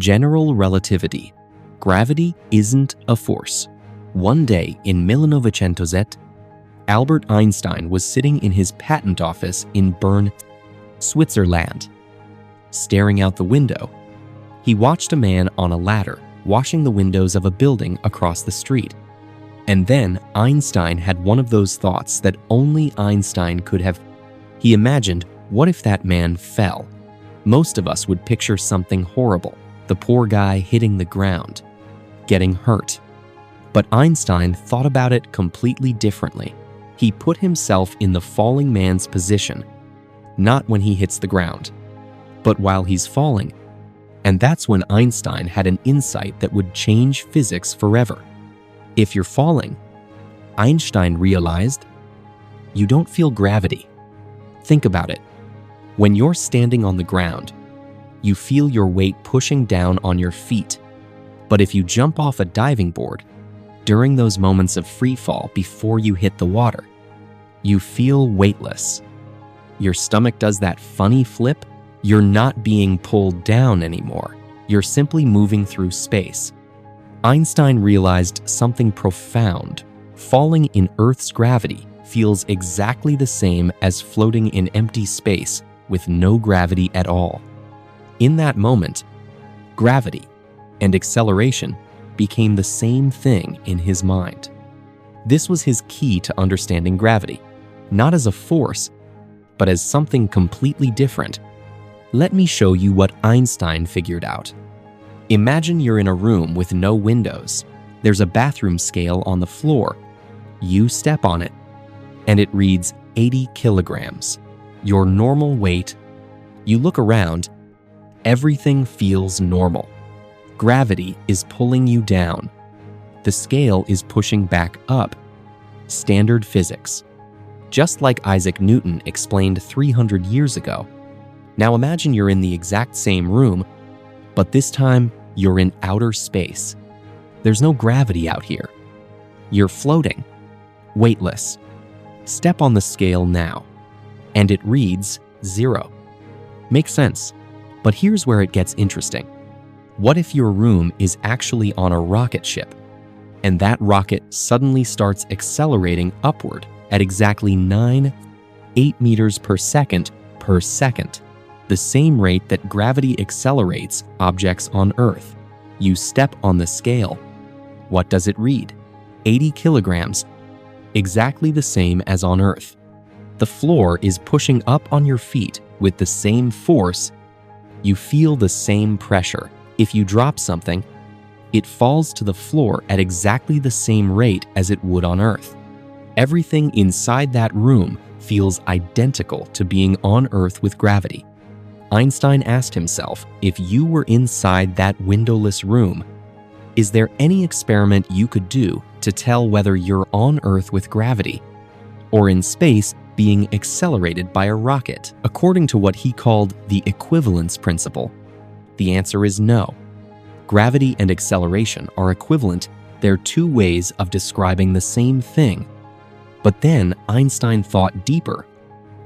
General relativity. Gravity isn't a force. One day in 1908, Albert Einstein was sitting in his patent office in Bern, Switzerland. Staring out the window, he watched a man on a ladder washing the windows of a building across the street. And then Einstein had one of those thoughts that only Einstein could have. He imagined, what if that man fell? Most of us would picture something horrible, the poor guy hitting the ground, getting hurt. But Einstein thought about it completely differently. He put himself in the falling man's position, not when he hits the ground, but while he's falling. And that's when Einstein had an insight that would change physics forever. If you're falling, Einstein realized, you don't feel gravity. Think about it. When you're standing on the ground, you feel your weight pushing down on your feet. But if you jump off a diving board, during those moments of free fall before you hit the water, you feel weightless. Your stomach does that funny flip. You're not being pulled down anymore. You're simply moving through space. Einstein realized something profound. Falling in Earth's gravity feels exactly the same as floating in empty space with no gravity at all. In that moment, gravity and acceleration became the same thing in his mind. This was his key to understanding gravity, not as a force, but as something completely different. Let me show you what Einstein figured out. Imagine you're in a room with no windows. There's a bathroom scale on the floor. You step on it, and it reads 80 kilograms, your normal weight. You look around, everything feels normal. Gravity is pulling you down. The scale is pushing back up. Standard physics. Just like Isaac Newton explained 300 years ago. Now imagine you're in the exact same room, but this time you're in outer space. There's no gravity out here. You're floating, weightless. Step on the scale now, and it reads 0. Makes sense, but here's where it gets interesting. What if your room is actually on a rocket ship, and that rocket suddenly starts accelerating upward at exactly 8 meters per second, the same rate that gravity accelerates objects on Earth? You step on the scale. What does it read? 80 kilograms, exactly the same as on Earth. The floor is pushing up on your feet with the same force. You feel the same pressure. If you drop something, it falls to the floor at exactly the same rate as it would on Earth. Everything inside that room feels identical to being on Earth with gravity. Einstein asked himself, if you were inside that windowless room, is there any experiment you could do to tell whether you're on Earth with gravity or in space being accelerated by a rocket, according to what he called the equivalence principle? The answer is no. Gravity and acceleration are equivalent. They're two ways of describing the same thing. But then Einstein thought deeper.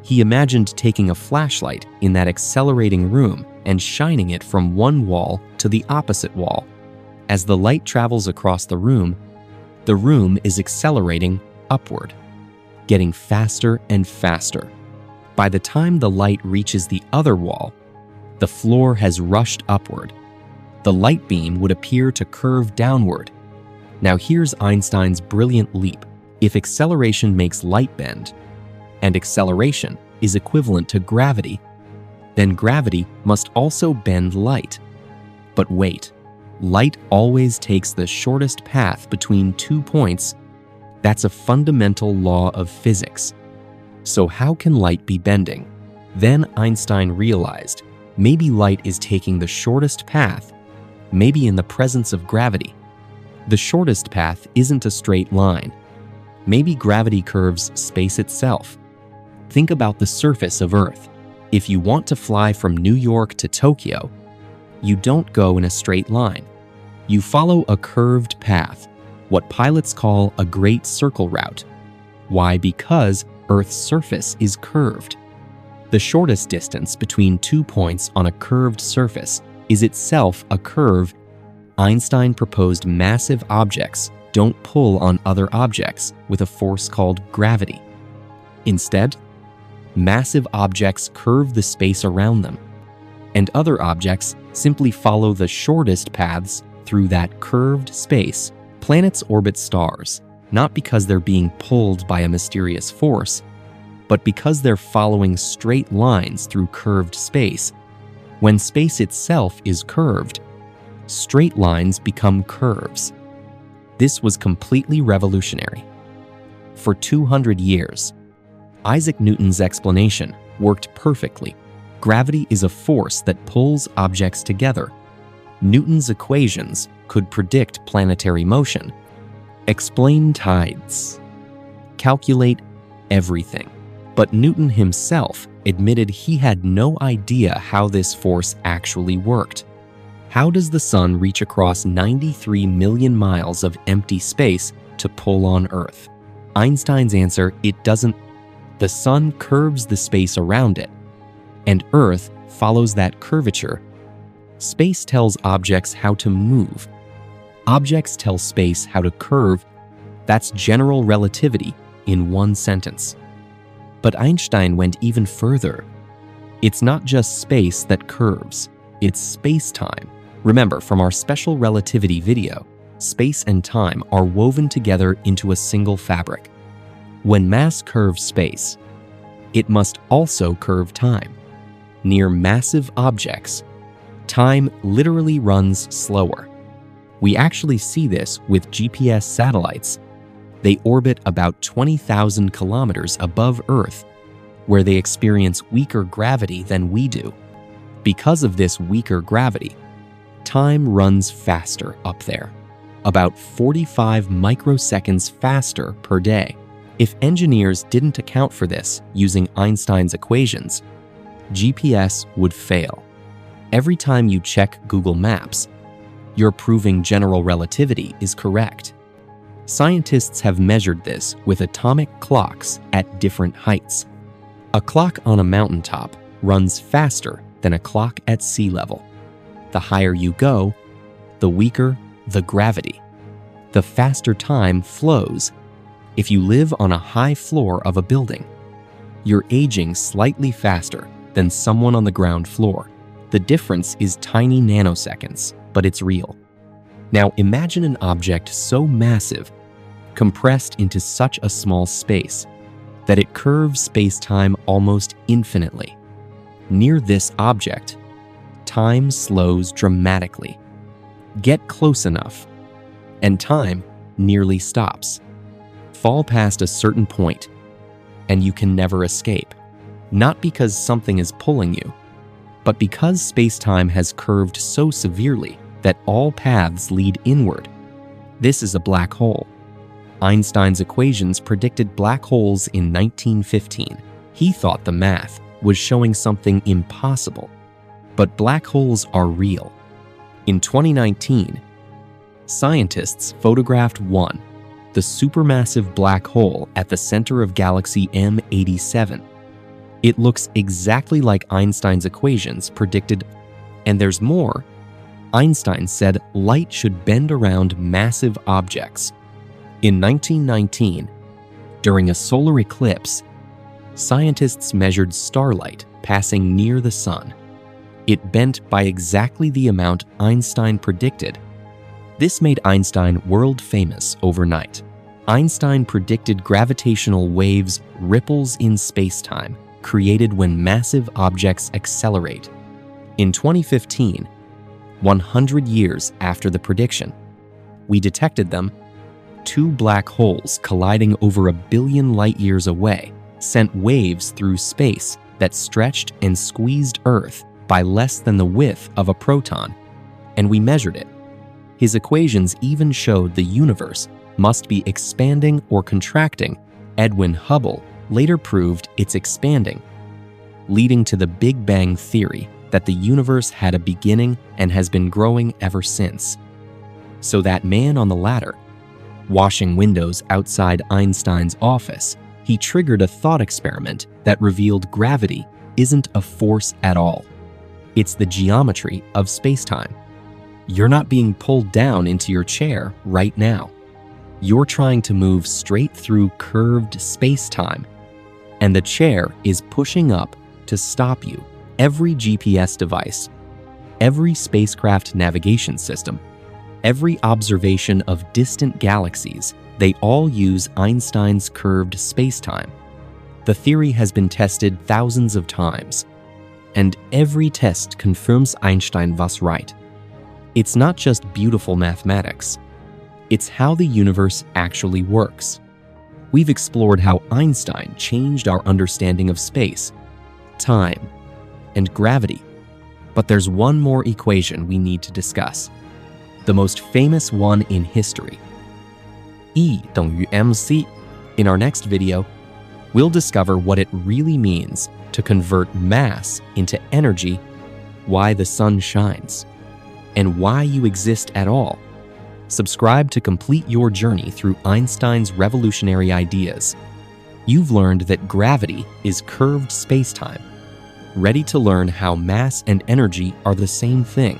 He imagined taking a flashlight in that accelerating room and shining it from one wall to the opposite wall. As the light travels across the room is accelerating upward, getting faster and faster. By the time the light reaches the other wall, the floor has rushed upward. The light beam would appear to curve downward. Now here's Einstein's brilliant leap. If acceleration makes light bend, and acceleration is equivalent to gravity, then gravity must also bend light. But wait, light always takes the shortest path between 2 points. That's a fundamental law of physics. So how can light be bending? Then Einstein realized maybe light is taking the shortest path, maybe in the presence of gravity. The shortest path isn't a straight line. Maybe gravity curves space itself. Think about the surface of Earth. If you want to fly from New York to Tokyo, you don't go in a straight line. You follow a curved path, what pilots call a great circle route. Why? Because Earth's surface is curved. The shortest distance between 2 points on a curved surface is itself a curve. Einstein proposed massive objects don't pull on other objects with a force called gravity. Instead, massive objects curve the space around them, and other objects simply follow the shortest paths through that curved space. Planets orbit stars, not because they're being pulled by a mysterious force, but because they're following straight lines through curved space. When space itself is curved, straight lines become curves. This was completely revolutionary. For 200 years, Isaac Newton's explanation worked perfectly. Gravity is a force that pulls objects together. Newton's equations could predict planetary motion, explain tides, calculate everything. But Newton himself admitted he had no idea how this force actually worked. How does the sun reach across 93 million miles of empty space to pull on Earth? Einstein's answer: it doesn't. The sun curves the space around it, and Earth follows that curvature. Space tells objects how to move. Objects tell space how to curve. That's general relativity in one sentence. But Einstein went even further. It's not just space that curves, it's space-time. Remember from our special relativity video, space and time are woven together into a single fabric. When mass curves space, it must also curve time. Near massive objects, time literally runs slower. We actually see this with GPS satellites. They orbit about 20,000 kilometers above Earth, where they experience weaker gravity than we do. Because of this weaker gravity, time runs faster up there, about 45 microseconds faster per day. If engineers didn't account for this using Einstein's equations, GPS would fail. Every time you check Google Maps, you're proving general relativity is correct. Scientists have measured this with atomic clocks at different heights. A clock on a mountaintop runs faster than a clock at sea level. The higher you go, the weaker the gravity. The faster time flows. If you live on a high floor of a building, you're aging slightly faster than someone on the ground floor. The difference is tiny nanoseconds, but it's real. Now imagine an object so massive, compressed into such a small space, that it curves space-time almost infinitely. Near this object, time slows dramatically. Get close enough, and time nearly stops. Fall past a certain point, and you can never escape. Not because something is pulling you, but because space-time has curved so severely that all paths lead inward. This is a black hole. Einstein's equations predicted black holes in 1915. He thought the math was showing something impossible, but black holes are real. In 2019, scientists photographed one, the supermassive black hole at the center of galaxy M87. It looks exactly like Einstein's equations predicted, and there's more. Einstein said light should bend around massive objects. In 1919, during a solar eclipse, scientists measured starlight passing near the sun. It bent by exactly the amount Einstein predicted. This made Einstein world famous overnight. Einstein predicted gravitational waves, ripples in space-time, created when massive objects accelerate. In 2015, 100 years after the prediction, we detected them. Two black holes colliding over 1 billion light-years away sent waves through space that stretched and squeezed Earth by less than the width of a proton, and we measured it. His equations even showed the universe must be expanding or contracting. Edwin Hubble later proved it's expanding, leading to the Big Bang theory that the universe had a beginning and has been growing ever since. So that man on the ladder, washing windows outside Einstein's office, he triggered a thought experiment that revealed gravity isn't a force at all. It's the geometry of spacetime. You're not being pulled down into your chair right now. You're trying to move straight through curved spacetime, and the chair is pushing up to stop you. Every GPS device, every spacecraft navigation system, every observation of distant galaxies, they all use Einstein's curved spacetime. The theory has been tested thousands of times, and every test confirms Einstein was right. It's not just beautiful mathematics. It's how the universe actually works. We've explored how Einstein changed our understanding of space, time, and gravity. But there's one more equation we need to discuss, the most famous one in history. E等于mc. In our next video, we'll discover what it really means to convert mass into energy, why the sun shines, and why you exist at all. Subscribe to complete your journey through Einstein's revolutionary ideas. You've learned that gravity is curved spacetime. Ready to learn how mass and energy are the same thing?